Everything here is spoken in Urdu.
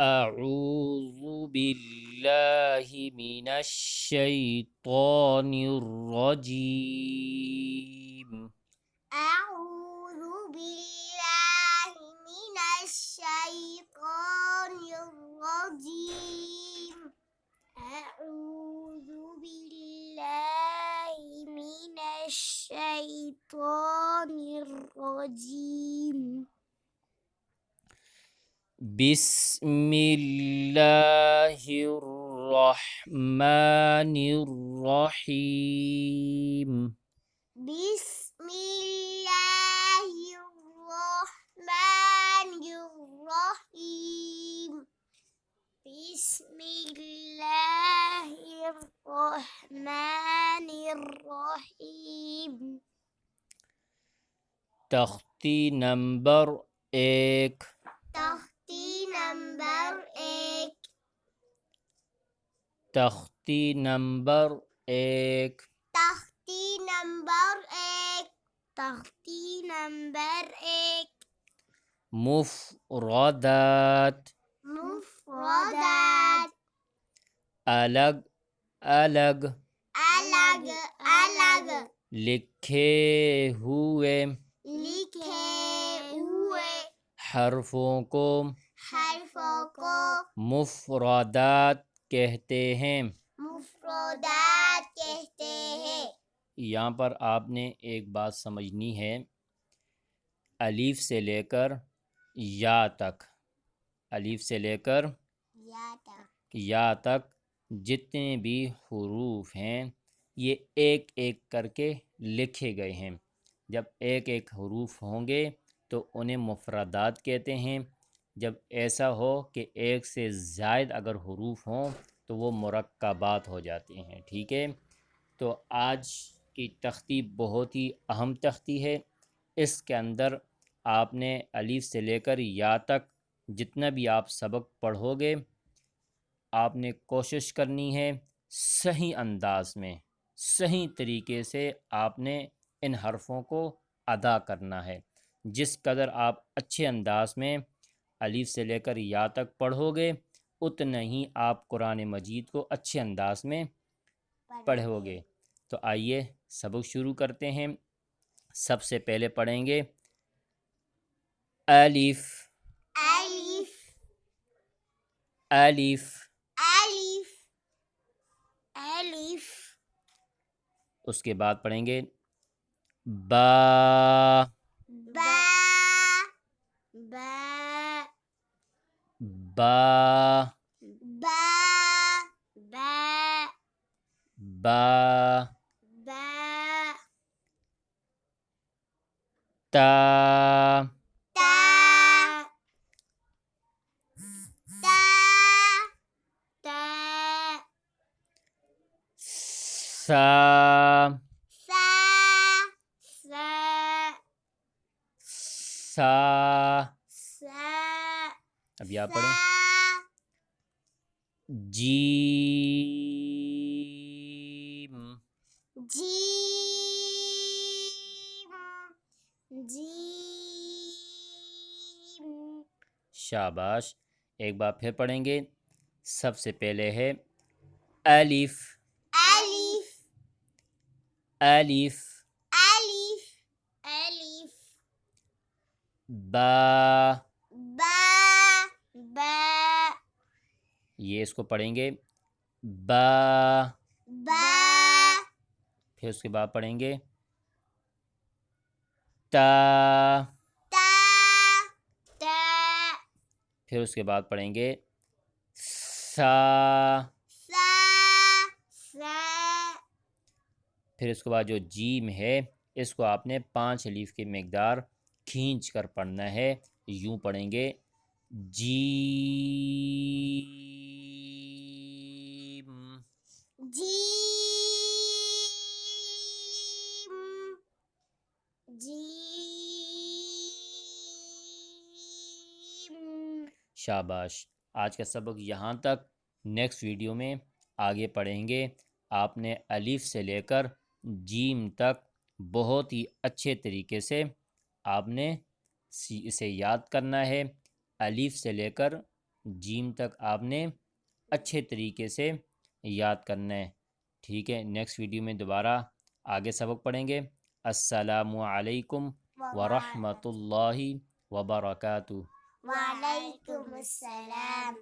أعوذ بالله من الشيطان الرجيم. أعوذ بالله من الشيطان الرجيم. أعوذ بالله من الشيطان الرجيم. بسم الله الرحمن الرحيم. بسم الله الرحمن الرحيم. بسم الله الرحمن الرحيم. تختی نمبر 1. تختی نمبر 1. تختی نمبر 1. تختی نمبر 1. تختی نمبر 1. مفردات. مفردات. الگ الگ الگ الگ لکھے ہوئے لکھے ہوئے حرفوں کو حرفوں کو مفردات کہتے ہیں۔ مفردات کہتے ہیں۔ یہاں پر آپ نے ایک بات سمجھنی ہے، الف سے لے کر یا تک، الف سے لے کر یا تک جتنے بھی حروف ہیں یہ ایک ایک کر کے لکھے گئے ہیں۔ جب ایک ایک حروف ہوں گے تو انہیں مفردات کہتے ہیں۔ جب ایسا ہو کہ ایک سے زائد اگر حروف ہوں تو وہ مرکبات ہو جاتے ہیں۔ ٹھیک ہے، تو آج کی تختی بہت ہی اہم تختی ہے۔ اس کے اندر آپ نے الف سے لے کر یا تک جتنا بھی آپ سبق پڑھو گے آپ نے کوشش کرنی ہے صحیح انداز میں، صحیح طریقے سے آپ نے ان حرفوں کو ادا کرنا ہے۔ جس قدر آپ اچھے انداز میں الف سے لے کر یا تک پڑھو گے اتنا ہی آپ قرآن مجید کو اچھے انداز میں پڑھو گے۔ تو آئیے سبق شروع کرتے ہیں۔ سب سے پہلے پڑھیں گے الف الف الف، الف الف۔ اس کے بعد پڑھیں گے با با با با با با با با تا تا تا تا سا سا سا سا۔ سا اب یا پڑھیں جیم جیم جیم۔ شاباش۔ ایک بار پھر پڑھیں گے۔ سب سے پہلے ہے الف الف الف الف الف۔ با با با یہ اس کو پڑھیں گے با، با پھر اس کے بعد پڑھیں گے تا، تا تا پھر اس کے بعد پڑھیں گے سا، سا سا۔ پھر اس کے بعد جو جیم ہے اس کو آپ نے 5 الف کی مقدار کھینچ کر پڑھنا ہے۔ یوں پڑھیں گے جیم جیم جیم۔ شاباش۔ آج کا سبق یہاں تک۔ نیکسٹ ویڈیو میں آگے پڑھیں گے۔ آپ نے الف سے لے کر جیم تک بہت ہی اچھے طریقے سے آپ نے اسے یاد کرنا ہے۔ الف سے لے کر جیم تک آپ نے اچھے طریقے سے یاد کرنا ہے. ٹھیک ہے، نیکسٹ ویڈیو میں دوبارہ آگے سبق پڑھیں گے. السلام علیکم ورحمۃ اللہ وبرکاتہ. وعلیکم السلام